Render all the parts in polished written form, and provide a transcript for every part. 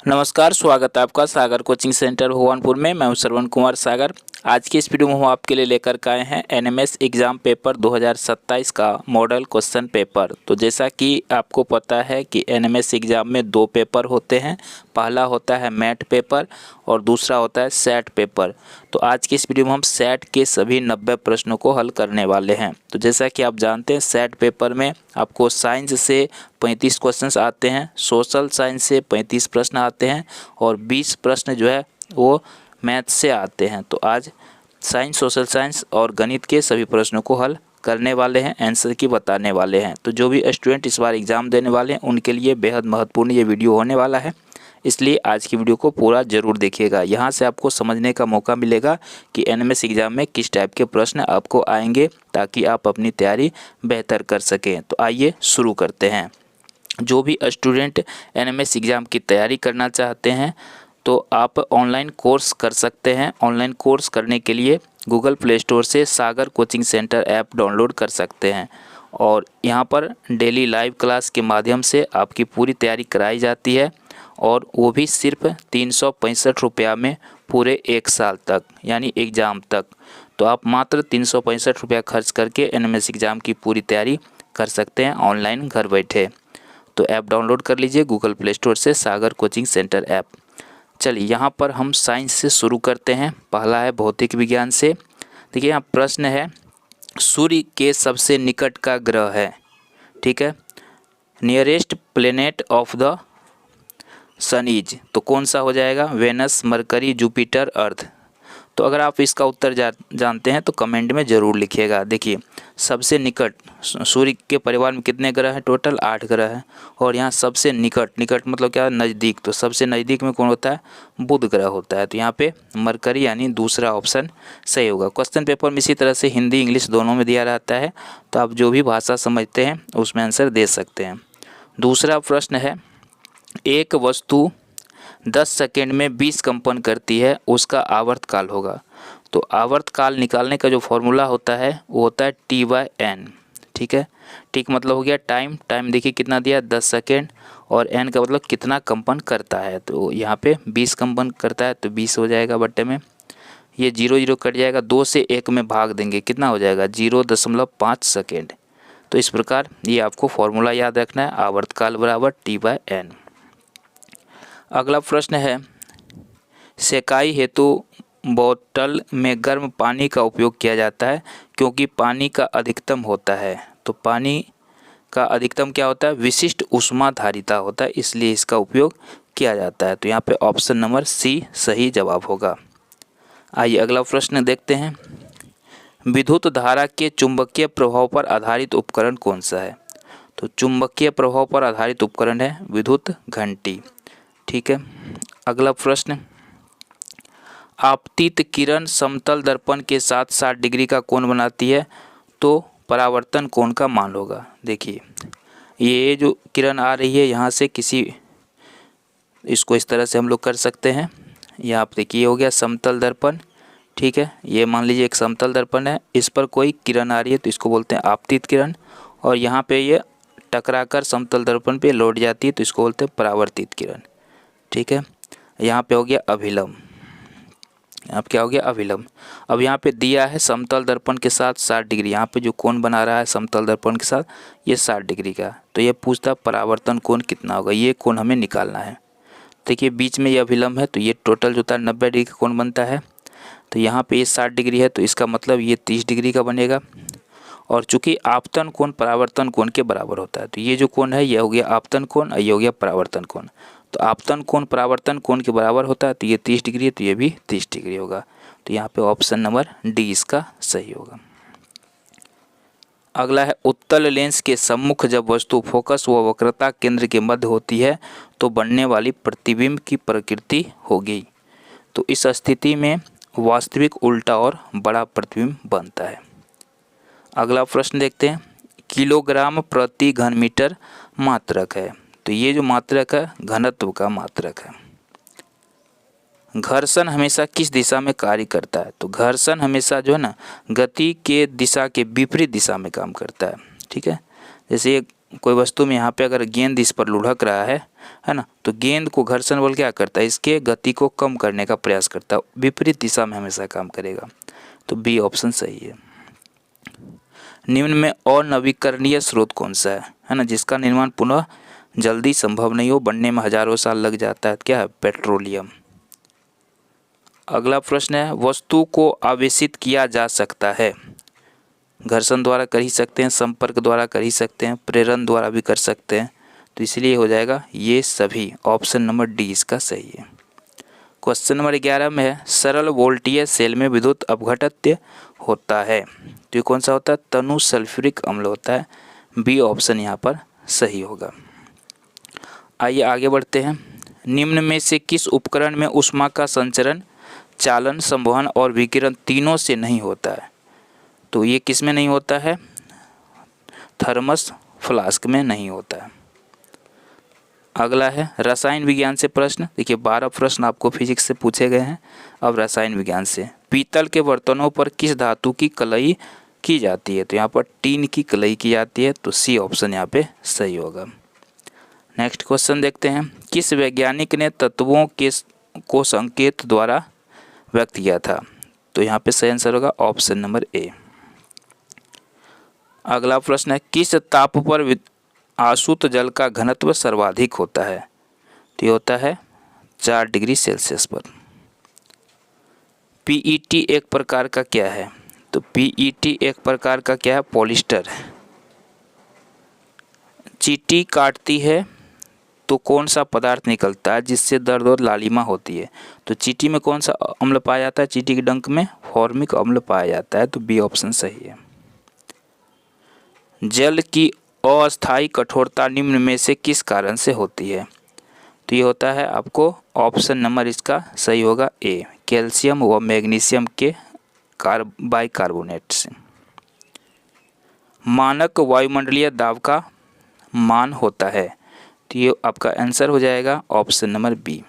नमस्कार, स्वागत है आपका सागर कोचिंग सेंटर भगवानपुर में। मैं हूं श्रवण कुमार सागर। आज की इस वीडियो में हम आपके लिए लेकर के आए हैं एनएमएस एग्ज़ाम पेपर 2027 का मॉडल क्वेश्चन पेपर। तो जैसा कि आपको पता है कि एनएमएस एग्ज़ाम में दो पेपर होते हैं। पहला होता है मैथ पेपर और दूसरा होता है सेट पेपर। तो आज की इस वीडियो में हम सेट के सभी 90 प्रश्नों को हल करने वाले हैं। तो जैसा कि आप जानते हैं, सेट पेपर में आपको साइंस से 35 क्वेश्चंस आते हैं, सोशल साइंस से 35 प्रश्न आते हैं और 20 प्रश्न जो है वो मैथ से आते हैं। तो आज साइंस, सोशल साइंस और गणित के सभी प्रश्नों को हल करने वाले हैं, आंसर की बताने वाले हैं। तो जो भी स्टूडेंट इस बार एग्ज़ाम देने वाले हैं उनके लिए बेहद महत्वपूर्ण ये वीडियो होने वाला है, इसलिए आज की वीडियो को पूरा ज़रूर देखिएगा। यहाँ से आपको समझने का मौका मिलेगा कि एनएमएस एग्ज़ाम में किस टाइप के प्रश्न आपको आएंगे, ताकि आप अपनी तैयारी बेहतर कर सकें। तो आइए शुरू करते हैं। जो भी स्टूडेंट एनएमएस एग्ज़ाम की तैयारी करना चाहते हैं तो आप ऑनलाइन कोर्स कर सकते हैं। ऑनलाइन कोर्स करने के लिए गूगल प्ले स्टोर से सागर कोचिंग सेंटर ऐप डाउनलोड कर सकते हैं और यहाँ पर डेली लाइव क्लास के माध्यम से आपकी पूरी तैयारी कराई जाती है, और वो भी सिर्फ 365 रुपया में पूरे 1 साल तक, यानी एग्ज़ाम तक। तो आप मात्र 365 रुपया खर्च करके एनएमएस एग्ज़ाम की पूरी तैयारी कर सकते हैं ऑनलाइन घर बैठे। तो ऐप डाउनलोड कर लीजिए गूगल प्ले स्टोर से, सागर कोचिंग सेंटर ऐप। चलिए यहाँ पर हम साइंस से शुरू करते हैं। पहला है भौतिक विज्ञान से। देखिए यहाँ प्रश्न है, सूर्य के सबसे निकट का ग्रह है, ठीक है, nearest planet of the sun is, तो कौन सा हो जाएगा? Venus, Mercury, Jupiter, Earth. तो अगर आप इसका उत्तर जानते हैं तो कमेंट में ज़रूर लिखिएगा। देखिए सबसे निकट, सूर्य के परिवार में कितने ग्रह हैं? टोटल 8 ग्रह हैं। और यहाँ सबसे निकट, निकट मतलब क्या? नज़दीक। तो सबसे नज़दीक में कौन होता है? बुध ग्रह होता है। तो यहाँ पे मरकरी, यानी दूसरा ऑप्शन सही होगा। क्वेश्चन पेपर में इसी तरह से हिंदी इंग्लिश दोनों में दिया रहता है, तो आप जो भी भाषा समझते हैं उसमें आंसर दे सकते हैं। दूसरा प्रश्न है, एक वस्तु 10 सेकेंड में 20 कंपन करती है, उसका आवर्तकाल होगा। तो आवर्तकाल निकालने का जो फॉर्मूला होता है वो होता है T/N, ठीक है। ठीक मतलब हो गया टाइम। टाइम देखिए कितना दिया? 10 सेकेंड। और N का मतलब कितना कंपन करता है, तो यहाँ पे 20 कंपन करता है, तो 20 हो जाएगा बट्टे में। ये 0 0 कट जाएगा, 2 से 1 में भाग देंगे, कितना हो जाएगा? 0.5 सेकेंड। तो इस प्रकार ये आपको फॉर्मूला याद रखना है, आवर्तकाल बराबर T/N। अगला प्रश्न है, सेकाई हेतु बोतल में गर्म पानी का उपयोग किया जाता है क्योंकि पानी का अधिकतम होता है। तो पानी का अधिकतम क्या होता है? विशिष्ट ऊष्माधारिता होता है, इसलिए इसका उपयोग किया जाता है। तो यहाँ पे ऑप्शन नंबर सी सही जवाब होगा। आइए अगला प्रश्न देखते हैं, विद्युत धारा के चुंबकीय प्रभाव पर आधारित उपकरण कौन सा है? तो चुंबकीय प्रभाव पर आधारित उपकरण है विद्युत घंटी, ठीक है। अगला प्रश्न, आपतित किरण समतल दर्पण के साथ 60 डिग्री का कोण बनाती है, तो परावर्तन कोण का मान होगा। देखिए ये जो किरण आ रही है यहाँ से, इसको इस तरह से हम लोग कर सकते हैं। यहाँ पर देखिए हो गया समतल दर्पण, ठीक है। ये मान लीजिए एक समतल दर्पण है, इस पर कोई किरण आ रही है तो इसको बोलते हैं आपतित किरण, और यहाँ पे ये टकराकर समतल दर्पण पे लौट जाती है तो इसको बोलते हैं परावर्तित किरण, ठीक है। यहाँ पे हो गया अभिलंब। अब क्या हो गया? अभिलंब। अब यहाँ पे दिया है समतल दर्पण के साथ 60 डिग्री, यहाँ पे जो कोण बना रहा है समतल दर्पण के साथ ये 60 डिग्री का, तो ये पूछता है परावर्तन कोण कितना होगा, ये कोण हमें निकालना है। देखिए बीच में ये अभिलंब है, तो ये टोटल जो होता है 90 डिग्री का कोण बनता है। तो यहाँ पे ये 60 डिग्री है, तो इसका मतलब ये 30 डिग्री का बनेगा। और चूंकि आपतन कोण परावर्तन कोण के बराबर होता है, तो ये जो कोण है ये हो गया आपतन कोण और ये हो गया परावर्तन कोण। तो आपतन कोण परावर्तन कोण के बराबर होता है, तो ये 30 डिग्री है, तो ये भी 30 डिग्री होगा। तो यहाँ पे ऑप्शन नंबर डी इसका सही होगा। अगला है, उत्तल लेंस के सम्मुख जब वस्तु फोकस व वक्रता केंद्र के मध्य होती है तो बनने वाली प्रतिबिंब की प्रकृति होगी। तो इस स्थिति में वास्तविक उल्टा और बड़ा प्रतिबिंब बनता है। अगला प्रश्न देखते हैं, किलोग्राम प्रति घन मीटर मात्रक है, तो ये जो मात्रक है घनत्व का मात्रक है। घर्षण हमेशा किस दिशा में कार्य करता है? तो घर्षण हमेशा जो है ना गति के दिशा के विपरीत दिशा में काम करता है, ठीक है। जैसे ये कोई वस्तु में यहाँ पे अगर गेंद इस पर लुढ़क रहा है ना, तो गेंद को घर्षण बल क्या करता है, इसके गति को कम करने का प्रयास करता है, विपरीत दिशा में हमेशा काम करेगा। तो बी ऑप्शन सही है। निम्न में अनवीकरणीय स्रोत कौन सा है ना, जिसका निर्माण पुनः जल्दी संभव नहीं हो, बनने में हजारों साल लग जाता है, क्या है, पेट्रोलियम। अगला प्रश्न है, वस्तु को आवेशित किया जा सकता है, घर्षण द्वारा कर ही सकते हैं, संपर्क द्वारा कर ही सकते हैं, प्रेरण द्वारा भी कर सकते हैं, तो इसलिए हो जाएगा ये सभी, ऑप्शन नंबर डी इसका सही है। क्वेश्चन नंबर 11 में है, सरल वोल्टीय सेल में विद्युत अपघट्य होता है, तो ये कौन सा होता है, तनु सल्फ्यूरिक अम्ल होता है, बी ऑप्शन यहाँ पर सही होगा। आइए आगे बढ़ते हैं। निम्न में से किस उपकरण में ऊष्मा का संचरण, चालन, संवहन और विकिरण तीनों से नहीं होता है, तो ये किस में नहीं होता है, थर्मस फ्लास्क में नहीं होता है। अगला है रसायन विज्ञान से प्रश्न। देखिए 12 प्रश्न आपको फिजिक्स से पूछे गए हैं, अब रसायन विज्ञान से। पीतल के बर्तनों पर किस धातु की कलई की जाती है, तो यहाँ पर टीन की कलई की जाती है, तो सी ऑप्शन यहाँ पे सही होगा। नेक्स्ट क्वेश्चन देखते हैं, किस वैज्ञानिक ने तत्वों को संकेत द्वारा व्यक्त किया था, तो यहाँ पे सही आंसर होगा ऑप्शन नंबर ए। अगला प्रश्न है, किस ताप पर आशुत जल का घनत्व सर्वाधिक होता है, तो ये होता है 4 डिग्री सेल्सियस पर। पीईटी एक प्रकार का क्या है, तो पीईटी एक प्रकार का क्या है, पॉलिस्टर है। चींटी काटती है तो कौन सा पदार्थ निकलता है जिससे दर्द और लालिमा होती है, तो चींटी में कौन सा अम्ल पाया जाता है, चींटी के डंक में फॉर्मिक अम्ल पाया जाता है, तो बी ऑप्शन सही है। जल की अस्थायी कठोरता निम्न में से किस कारण से होती है, तो ये होता है आपको ऑप्शन नंबर इसका सही होगा ए, कैल्शियम व मैग्नीशियम के बाइकार्बोनेट से। मानक वायुमंडलीय दाब का मान होता है, तो ये आपका आंसर हो जाएगा ऑप्शन नंबर बी।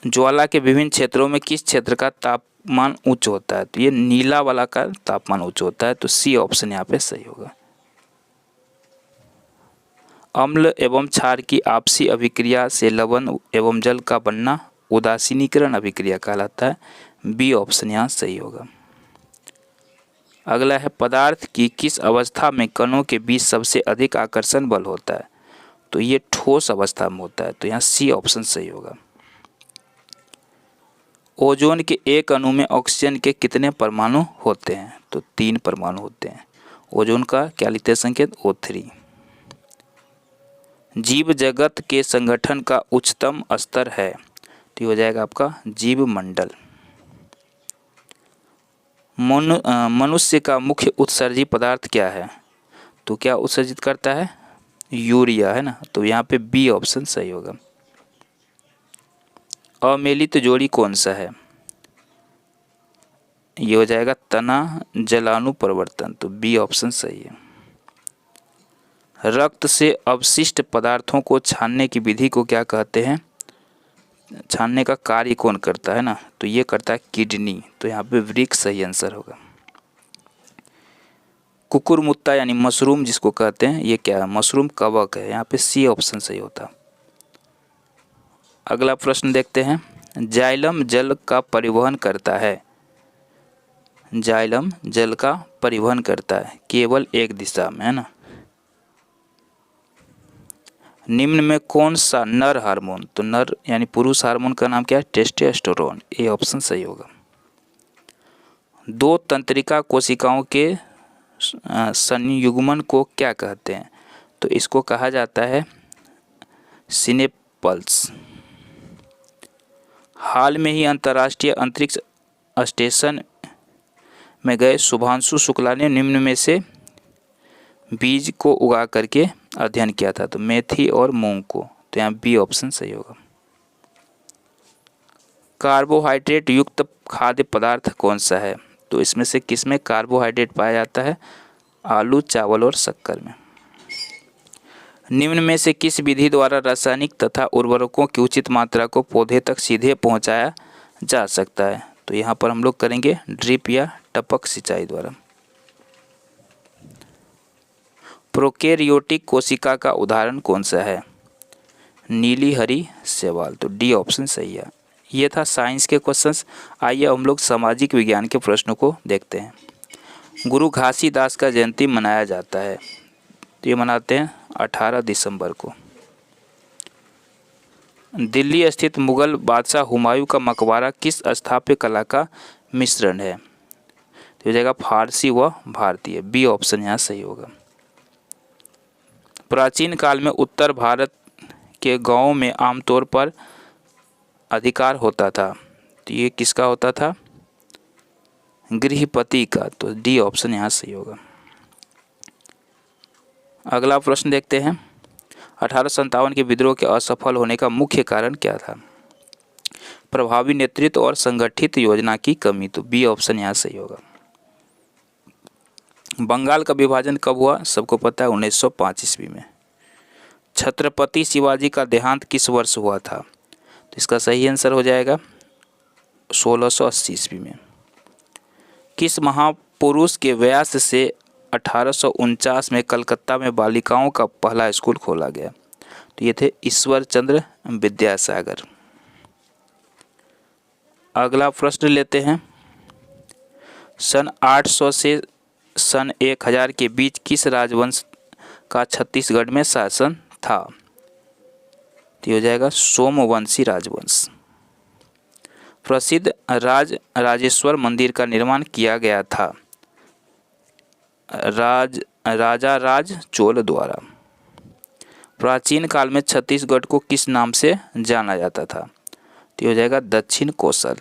ज्वाला के विभिन्न क्षेत्रों में किस क्षेत्र का तापमान उच्च होता है, तो ये नीला वाला का तापमान उच्च होता है, तो सी ऑप्शन यहाँ पे सही होगा। अम्ल एवं क्षार की आपसी अभिक्रिया से लवण एवं जल का बनना उदासीनीकरण अभिक्रिया कहलाता है, बी ऑप्शन यहाँ सही होगा। अगला है, पदार्थ की किस अवस्था में कणों के बीच सबसे अधिक आकर्षण बल होता है, तो ये ठोस अवस्था में होता है, तो यहाँ सी ऑप्शन सही होगा। ओजोन के एक अणु में ऑक्सीजन के कितने परमाणु होते हैं, तो 3 परमाणु होते हैं। ओजोन का क्या लिखते हैं संकेत, O3। जीव जगत के संगठन का उच्चतम स्तर है, तो ये हो जाएगा आपका जीव मंडल। मनुष्य का मुख्य उत्सर्जी पदार्थ क्या है, तो क्या उत्सर्जित करता है, यूरिया है ना, तो यहाँ पे बी ऑप्शन सही होगा। अमेलित जोड़ी कौन सा है, ये हो जाएगा तना जलाणु परिवर्तन, तो बी ऑप्शन सही है। रक्त से अवशिष्ट पदार्थों को छानने की विधि को क्या कहते हैं, छानने का कार्य कौन करता है ना, तो ये करता है किडनी, तो यहाँ पे वृक्क सही आंसर होगा। कुकुरमुत्ता यानी मशरूम जिसको कहते हैं, ये क्या है, मशरूम कवक है, यहाँ पे सी ऑप्शन सही होता। अगला प्रश्न देखते हैं, जाइलम जल का परिवहन करता है, जाइलम जल का परिवहन करता है केवल एक दिशा में, है ना। निम्न में कौन सा नर हार्मोन, तो नर यानी पुरुष हार्मोन का नाम क्या है, टेस्टोस्टेरोन, ए ऑप्शन सही होगा। 2 तंत्रिका कोशिकाओं के संयुग्मन को क्या कहते हैं, तो इसको कहा जाता है सिनेपल्स। हाल में ही अंतर्राष्ट्रीय अंतरिक्ष स्टेशन में गए शुभांशु शुक्ला ने निम्न में से बीज को उगा करके अध्ययन किया था, तो मेथी और मूंग को, तो यहाँ बी ऑप्शन सही होगा। कार्बोहाइड्रेट युक्त खाद्य पदार्थ कौन सा है, तो इसमें से किस में कार्बोहाइड्रेट पाया जाता है, आलू, चावल और शक्कर में। निम्न में से किस विधि द्वारा रासायनिक तथा उर्वरकों की उचित मात्रा को पौधे तक सीधे पहुंचाया जा सकता है, तो यहाँ पर हम लोग करेंगे ड्रिप या टपक सिंचाई द्वारा। प्रोकैरियोटिक कोशिका का उदाहरण कौन सा है? नीली हरी शैवाल। तो डी ऑप्शन सही है। ये था साइंस के क्वेश्चंस। आइए हम लोग सामाजिक विज्ञान के प्रश्नों को देखते हैं। गुरु घासीदास का जयंती मनाया जाता है, तो ये मनाते हैं 18 दिसंबर को। दिल्ली स्थित मुगल बादशाह हुमायूं का मकबरा किस स्थापत्य कला का मिश्रण है? तो हो जाएगा फारसी व भारतीय। बी ऑप्शन यहाँ सही होगा। प्राचीन काल में उत्तर भारत के गांवों में आमतौर पर अधिकार होता था, तो ये किसका होता था? गृहपति का। तो डी ऑप्शन यहाँ सही होगा। अगला प्रश्न देखते हैं। 1857 के विद्रोह के असफल होने का मुख्य कारण क्या था? प्रभावी नेतृत्व और संगठित योजना की कमी। तो बी ऑप्शन यहाँ सही होगा। बंगाल का विभाजन कब हुआ? सबको पता है 1905 ईस्वी में। छत्रपति शिवाजी का देहांत किस वर्ष हुआ था? तो इसका सही आंसर हो जाएगा 1680 ईस्वी में। किस महापुरुष के व्यास से 1849 में कलकत्ता में बालिकाओं का पहला स्कूल खोला गया? तो ये थे ईश्वर चंद्र विद्यासागर। अगला प्रश्न लेते हैं। सन 800 से सन 1000 के बीच किस राजवंश का छत्तीसगढ़ में शासन था? तो हो जाएगा सोमवंशी राजवंश। प्रसिद्ध राजेश्वर मंदिर का निर्माण किया गया था राजा राज चोल द्वारा। प्राचीन काल में छत्तीसगढ़ को किस नाम से जाना जाता था? तो हो जाएगा दक्षिण कोसल।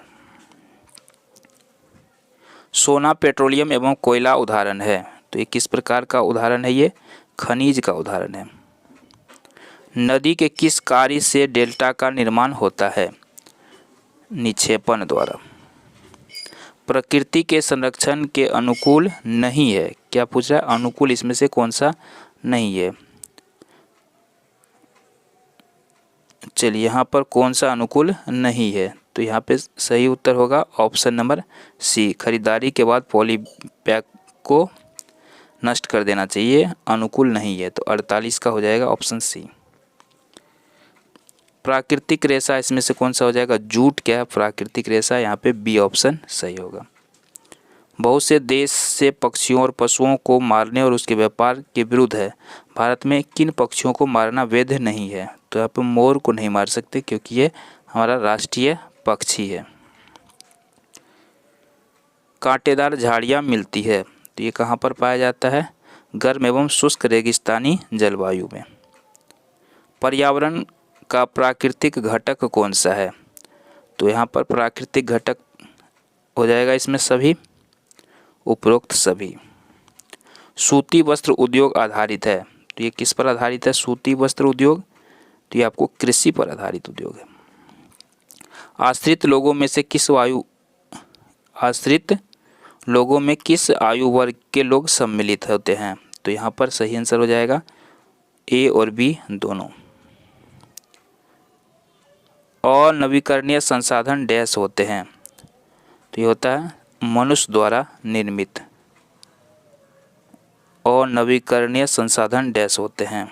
सोना पेट्रोलियम एवं कोयला उदाहरण है, तो ये किस प्रकार का उदाहरण है? ये खनिज का उदाहरण है। नदी के किस कार्य से डेल्टा का निर्माण होता है? निक्षेपण द्वारा। प्रकृति के संरक्षण के अनुकूल नहीं है, क्या पूछ रहा है? अनुकूल इसमें से कौन सा नहीं है? चलिए यहाँ पर कौन सा अनुकूल नहीं है, तो यहाँ पे सही उत्तर होगा ऑप्शन नंबर सी। खरीदारी के बाद पॉलीबैग को नष्ट कर देना चाहिए, अनुकूल नहीं है। तो 48 का हो जाएगा ऑप्शन सी। प्राकृतिक रेशा इसमें से कौन सा हो जाएगा? जूट क्या है? प्राकृतिक रेशा। यहाँ पे बी ऑप्शन सही होगा। बहुत से देश से पक्षियों और पशुओं को मारने और उसके व्यापार के विरुद्ध है। भारत में किन पक्षियों को मारना वैध नहीं है? तो यहाँ पे मोर को नहीं मार सकते क्योंकि ये हमारा राष्ट्रीय पक्षी है। कांटेदार झाड़ियाँ मिलती है, तो ये कहाँ पर पाया जाता है? गर्म एवं शुष्क रेगिस्तानी जलवायु में। पर्यावरण का प्राकृतिक घटक कौन सा है? तो यहाँ पर प्राकृतिक घटक हो जाएगा इसमें सभी, उपरोक्त सभी। सूती वस्त्र उद्योग आधारित है, तो ये किस पर आधारित है? सूती वस्त्र उद्योग। तो ये आपको कृषि पर आधारित उद्योग है। आश्रित लोगों में किस आयु वर्ग के लोग सम्मिलित होते हैं? तो यहाँ पर सही आंसर हो जाएगा ए और बी दोनों। और नवीकरणीय संसाधन डैश होते हैं, तो ये होता है मनुष्य द्वारा निर्मित। और नवीकरणीय संसाधन डैश होते हैं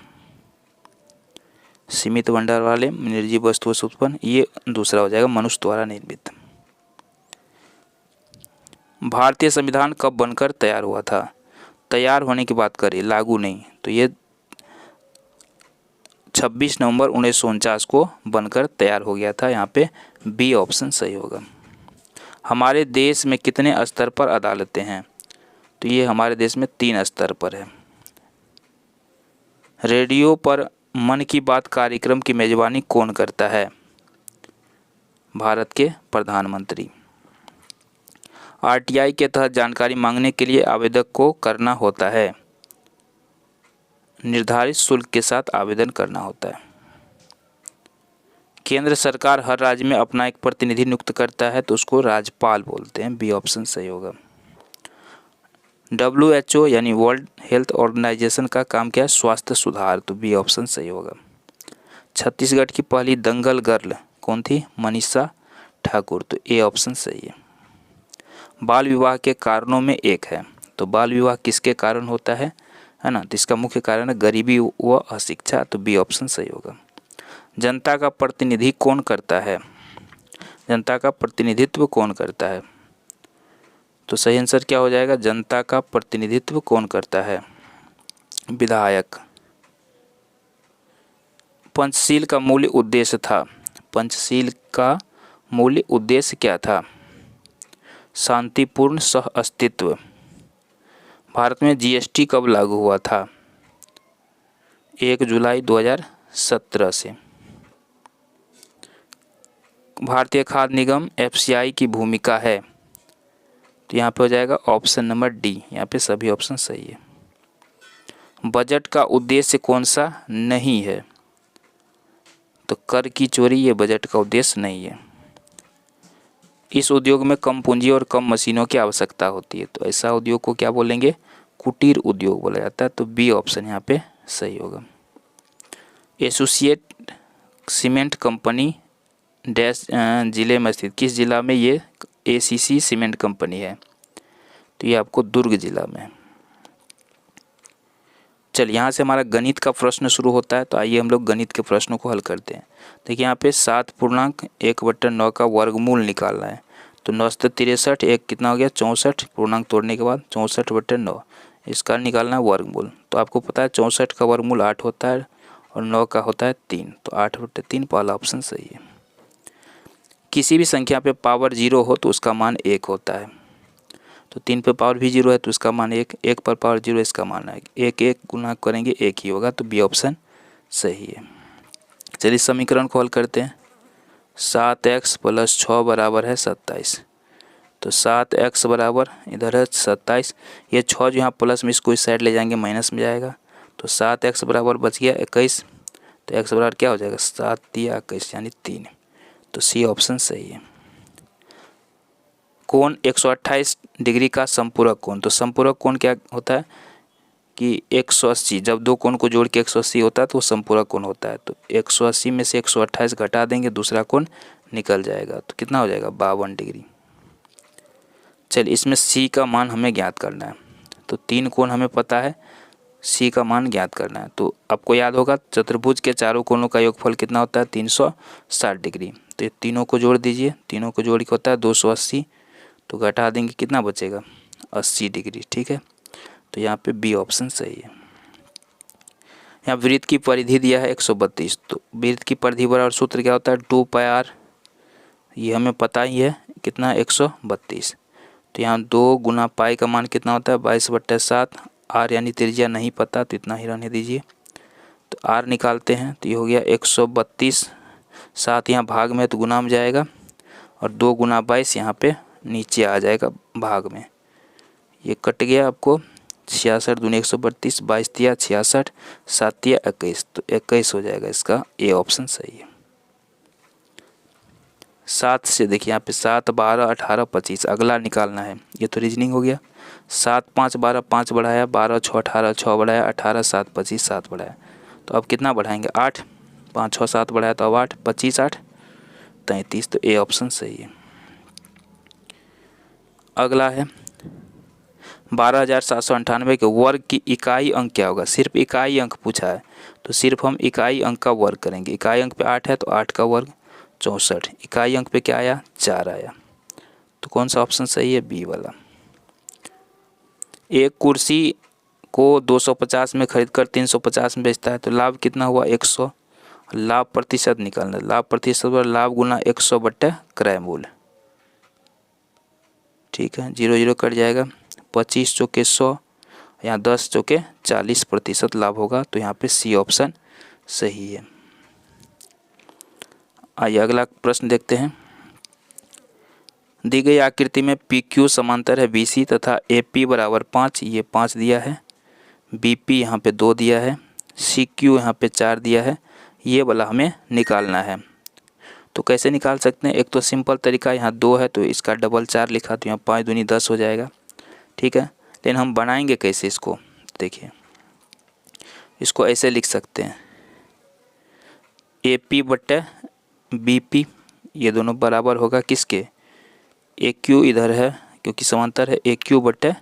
सीमित भंडार वाले, निर्जीव वस्तुओं से उत्पन्न। ये दूसरा हो जाएगा मनुष्य द्वारा निर्मित। भारतीय संविधान कब बनकर तैयार हुआ था? तैयार होने की बात करें, लागू नहीं। तो ये 26 नवंबर 1949 को बनकर तैयार हो गया था। यहाँ पे बी ऑप्शन सही होगा। हमारे देश में कितने स्तर पर अदालतें हैं? तो ये हमारे देश में 3 स्तर पर है। रेडियो पर मन की बात कार्यक्रम की मेजबानी कौन करता है? भारत के प्रधानमंत्री। आरटीआई के तहत जानकारी मांगने के लिए आवेदक को करना होता है, निर्धारित शुल्क के साथ आवेदन करना होता है। केंद्र सरकार हर राज्य में अपना एक प्रतिनिधि नियुक्त करता है, तो उसको राज्यपाल बोलते हैं। बी ऑप्शन सही होगा। WHO यानी वर्ल्ड हेल्थ ऑर्गेनाइजेशन का काम क्या है? स्वास्थ्य सुधार। तो बी ऑप्शन सही होगा। छत्तीसगढ़ की पहली दंगल गर्ल कौन थी? मनीषा ठाकुर। तो ए ऑप्शन सही है। बाल विवाह के कारणों में एक है, तो बाल विवाह किसके कारण होता है? है ना। तो इसका मुख्य कारण है गरीबी व अशिक्षा, तो बी ऑप्शन सही होगा। जनता का प्रतिनिधि कौन करता है? जनता का प्रतिनिधित्व कौन करता है? तो सही आंसर क्या हो जाएगा? जनता का प्रतिनिधित्व कौन करता है? विधायक। पंचशील का मूल उद्देश्य था। पंचशील का मूल उद्देश्य क्या था? शांतिपूर्ण सह अस्तित्व। भारत में जीएसटी कब लागू हुआ था? 1 जुलाई 2017 से। भारतीय खाद्य निगम एफसीआई की भूमिका है, तो यहाँ पे हो जाएगा ऑप्शन नंबर डी। यहाँ पे सभी ऑप्शन सही है। बजट का उद्देश्य कौन सा नहीं है? तो कर की चोरी ये बजट का उद्देश्य नहीं है। इस उद्योग में कम पूंजी और कम मशीनों की आवश्यकता होती है, तो ऐसा उद्योग को क्या बोलेंगे? कुटीर उद्योग बोला जाता है, तो बी ऑप्शन यहाँ पे सही होगा। एसोसिएट सीमेंट कंपनी डैश जिले में स्थित, किस जिला में ये एसीसी सीमेंट कंपनी है? तो ये आपको दुर्ग जिला में है। चलिए यहाँ से हमारा गणित का प्रश्न शुरू होता है, तो आइए हम लोग गणित के प्रश्नों को हल करते हैं। देखिए यहाँ पे 7.1/9 का वर्गमूल निकालना है, तो 9 से 63, एक कितना हो गया 64, पूर्णांक तोड़ने के बाद 64/9, इसका निकालना है वर्गमूल। तो आपको पता है 64 का वर्गमूल 8 होता है और 9 का होता है 3, तो 8/3 पहला ऑप्शन सही है। किसी भी संख्या पे पावर 0 हो तो उसका मान 1 होता है, तो 3 पे पावर भी 0 है तो इसका मान 1, 1 पर पावर 0 इसका मान है 1, 1 गुना करेंगे 1 ही होगा, तो बी ऑप्शन सही है। चलिए समीकरण को हल करते हैं। 7x + 6 बराबर है 27, तो 7x बराबर इधर है 27, ये 6 जो यहाँ प्लस में इसको इस साइड ले जाएंगे माइनस में जाएगा, तो 7x बराबर बच गया 21, तो x बराबर क्या हो जाएगा 7 या 21 यानी 3, तो सी ऑप्शन सही है। कोण 128 डिग्री का संपूरक कोण, तो संपूरक कोण क्या होता है कि 180, जब दो कोण को जोड़ के 180 होता है तो वो संपूरक कोण होता है, तो 180 में से 128 घटा देंगे, दूसरा कोण निकल जाएगा, तो कितना हो जाएगा 52 डिग्री। चलिए इसमें सी का मान हमें ज्ञात करना है, तो 3 कोण हमें पता है, सी का मान ज्ञात करना है। तो आपको याद होगा चतुर्भुज के चारों कोणों का योगफल कितना होता है 360 डिग्री, तो ये तीनों को जोड़ दीजिए, तीनों को जोड़ के होता है 280, तो घटा देंगे कितना बचेगा 80 डिग्री। ठीक है, तो यहाँ पे बी ऑप्शन सही है। यहाँ वृत्त की परिधि दिया है 132, तो वृत्त की परिधि बराबर सूत्र क्या होता है 2πr, ये हमें पता ही है कितना 132, तो यहाँ 2 गुना पाई का मान कितना होता है 22/7, आर यानी त्रिज्या नहीं पता तो इतना ही रहने दीजिए, तो आर निकालते हैं, तो ये हो गया 132, 7 यहाँ भाग में तो गुना में जाएगा, और 2 गुना 22 यहाँ पे नीचे आ जाएगा भाग में, ये कट गया आपको 66 दूनी 132, 22 तिया 66, 7 तिया 21, तो 21 हो जाएगा, इसका ए ऑप्शन सही है। 7 से देखिए यहाँ पे 7, 12, 18, 25 अगला निकालना है, ये तो रीजनिंग हो गया। 7, 5, 12, 5 बढ़ाया, 12, 6, 18, 6 बढ़ाया, 18, 7, 25, 7 बढ़ाया, तो अब कितना बढ़ाएंगे 8, 5, 6, 7 बढ़ाया तो अब 8, 25, 8, 33, तो ए ऑप्शन सही है। अगला है 12,798 के वर्ग की इकाई अंक क्या होगा, सिर्फ इकाई अंक पूछा है, तो सिर्फ हम इकाई अंक का वर्ग करेंगे। इकाई अंक पे 8 है तो 8 का वर्ग 64, इकाई अंक पे क्या आया 4 आया, तो कौन सा ऑप्शन सही है बी वाला। एक कुर्सी को 250 में खरीदकर 350 में बेचता है, तो लाभ कितना हुआ 100, लाभ प्रतिशत निकालना, लाभ प्रतिशत पर लाभ गुना 100/क्रय मूल्य। ठीक है, 0 0 कट जाएगा, 25 चौके 100, यहाँ 10 चौके 40% लाभ होगा, तो यहाँ पे सी ऑप्शन सही है। आइए अगला प्रश्न देखते हैं। दी गई आकृति में पी क्यू समांतर है बी सी तथा ए पी बराबर 5, ये 5 दिया है, बी पी यहाँ पे 2 दिया है, सी क्यू यहाँ पे 4 दिया है, ये वाला हमें निकालना है। तो कैसे निकाल सकते हैं, एक तो सिंपल तरीका, यहाँ 2 है तो इसका डबल 4 लिखा, तो यहाँ 5 दूनी 10 हो जाएगा। ठीक है, लेकिन हम बनाएंगे कैसे इसको, देखिए इसको ऐसे लिख सकते हैं ए पी बट्टे बी पी, ये दोनों बराबर होगा किसके, ए क्यू इधर है क्योंकि समांतर है, ए क्यू बट्टे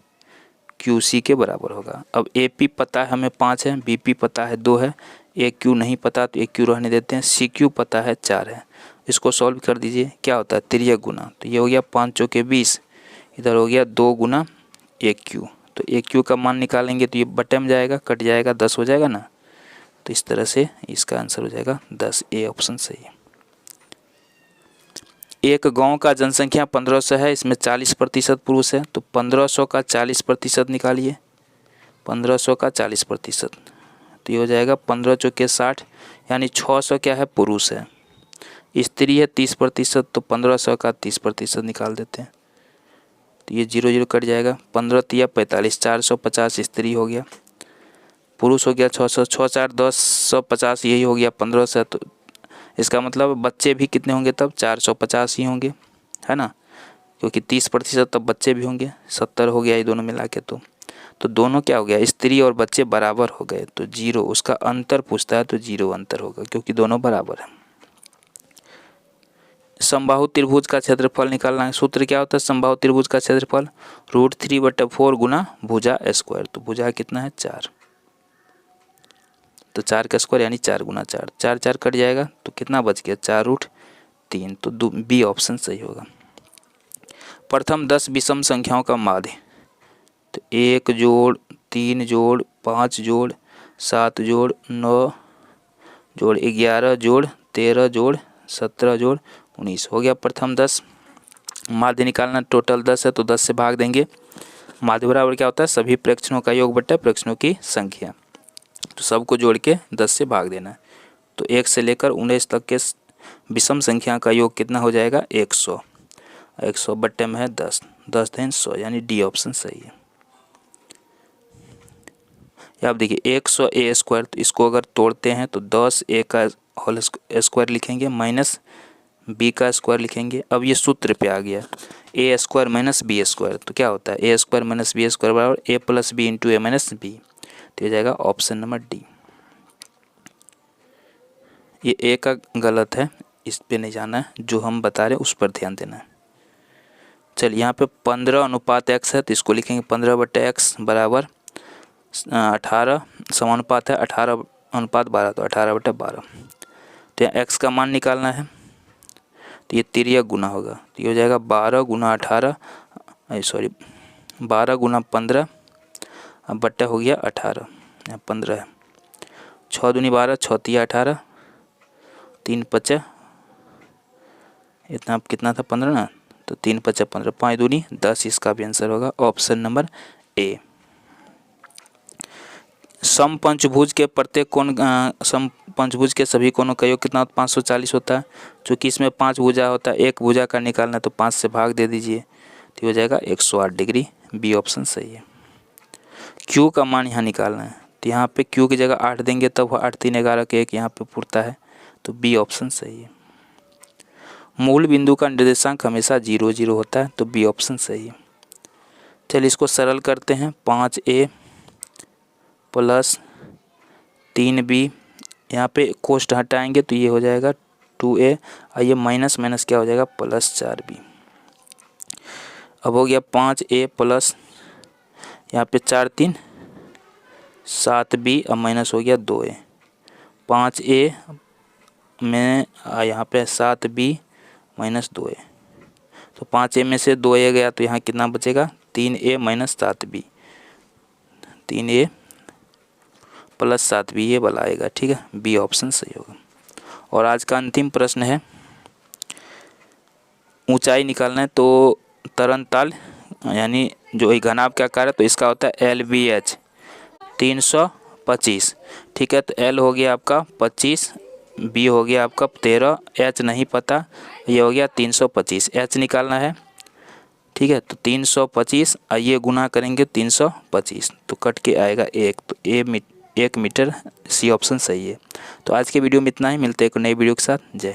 QC के बराबर होगा। अब AP पता है हमें 5 है, BP पता है 2 है, AQ नहीं पता तो AQ रहने देते हैं, CQ पता है 4 है। इसको सॉल्व कर दीजिए, क्या होता है तिर्यक गुना, तो ये हो गया 5 चौके 20, इधर हो गया 2 गुना AQ, तो AQ का मान निकालेंगे तो ये बटे में जाएगा, कट जाएगा 10 हो जाएगा ना, तो इस तरह से इसका आंसर हो जाएगा 10, ए ऑप्शन सही है। एक गांव का जनसंख्या 1500 है, इसमें 40% पुरुष है, तो 1500 का 40% निकालिए, 1500 का 40%, तो ये हो जाएगा 15 चौके 60, यानी 600 क्या है पुरुष है, स्त्री है 30%, तो 1500 का 30% निकाल देते हैं, तो ये 0 0 कट जाएगा, 15 तिया 45, 450 स्त्री हो गया, पुरुष हो गया 600, 6 4 10 150, यही हो गया 1500, तो इसका मतलब बच्चे भी कितने होंगे तब 450 ही होंगे, है ना, क्योंकि 30% तब बच्चे भी होंगे, 70 हो गया ये दोनों मिला के, तो दोनों क्या हो गया स्त्री और बच्चे बराबर हो गए, तो 0, उसका अंतर पूछता है तो 0 अंतर होगा क्योंकि दोनों बराबर है। समबाहु त्रिभुज का क्षेत्रफल निकालना है, सूत्र क्या होता है समबाहु त्रिभुज का क्षेत्रफल, √3/4 गुना भुजा स्क्वायर, तो भुजा कितना है 4, तो 4 का स्क्वायर यानी 4 गुना 4, 4 4 कट जाएगा, तो कितना बच गया 4√3, तो बी ऑप्शन सही होगा। प्रथम 10 विषम संख्याओं का माध्य, तो 1 जोड़ 3 जोड़ 5 जोड़ 7 जोड़ 9 जोड़ 11 जोड़ 13 जोड़ 17 जोड़ 19 हो गया प्रथम 10। माध्य निकालना, टोटल 10 है तो 10 से भाग देंगे, माध्य बराबर क्या होता है सभी प्रेक्षणों का योग बट्टा प्रेक्षणों की संख्या, तो सबको जोड़ के 10 से भाग देना है, तो 1 से लेकर 19 तक के विषम संख्या का योग कितना हो जाएगा 100, 100 बट्टे में है 10, 10 3 100, यानी डी ऑप्शन सही है। आप देखिए 100 ए स्क्वायर, तो इसको अगर तोड़ते हैं तो 10 ए का होल स्क्वायर लिखेंगे माइनस बी का स्क्वायर लिखेंगे। अब ये सूत्र पे आ गया ए स्क्वायर माइनस बी स्क्वायर, तो क्या होता है ए स्क्वायर माइनस बी स्क्वायर बराबर ए प्लस बी इंटू ए माइनस बी, तो हो जाएगा ऑप्शन नंबर डी। ये ए का गलत है, इस पे नहीं जाना है, जो हम बता रहे हैं उस पर ध्यान देना है। चलिए यहाँ पे 15:x है, तो इसको लिखेंगे 15/x बराबर 18, समानुपात है 18:12, तो 18/12, तो यहाँ x का मान निकालना है, तो ये तिर्यक गुना होगा, तो ये हो जाएगा 12 गुना 18, 12 गुना 15, अब बट्टा हो गया 18, यहाँ 15 है, 6 दूनी 12, 6 तिया 18, 3 5 इतना कितना था 15 ना, तो 3 5 15, 5 दूनी 10, इसका भी आंसर होगा ऑप्शन नंबर ए। समपंचभुज के प्रत्येक कोण, समपंचभुज के सभी कोणों का योग कितना होता है 540 होता है, चूँकि इसमें 5 भुजा होता है, एक भुजा का निकालना है तो 5 से भाग दे दीजिए, तो हो जाएगा 108 डिग्री, बी ऑप्शन सही है। क्यू का मान यहाँ निकालना है, तो यहाँ पे क्यू की जगह 8 देंगे तब 8 3 11 के 1 यहाँ पे पुरता है, तो बी ऑप्शन सही है। मूल बिंदु का निर्देशांक हमेशा 0 0 होता है, तो बी ऑप्शन सही है। चलिए इसको सरल करते हैं, 5a प्लस 3b, यहाँ पे कोष्ट हटाएंगे तो ये हो जाएगा 2a, और ये माइनस माइनस क्या हो जाएगा प्लस 4b। अब हो गया 5a प्लस यहाँ पे 4 3 7b, अब माइनस हो गया 2a, 5a में यहाँ पे 7b माइनस 2a, तो 5a में से 2a गया तो यहाँ कितना बचेगा 3a minus 7b, 3a plus 7b ये वाला आएगा, ठीक है, बी ऑप्शन सही होगा। और आज का अंतिम प्रश्न है, ऊंचाई निकालना है, तो तरनताल यानी जो घनाभ का आकार है तो इसका होता है LBH 325, ठीक है, तो L हो गया आपका 25, B हो गया आपका 13, H नहीं पता, ये हो गया 325, H निकालना है, ठीक है, तो 325 ये गुना करेंगे 325, तो कट के आएगा 1, तो 1 मीटर, सी ऑप्शन सही है। तो आज के वीडियो में इतना ही, मिलते हैं एक नई वीडियो के साथ, जय।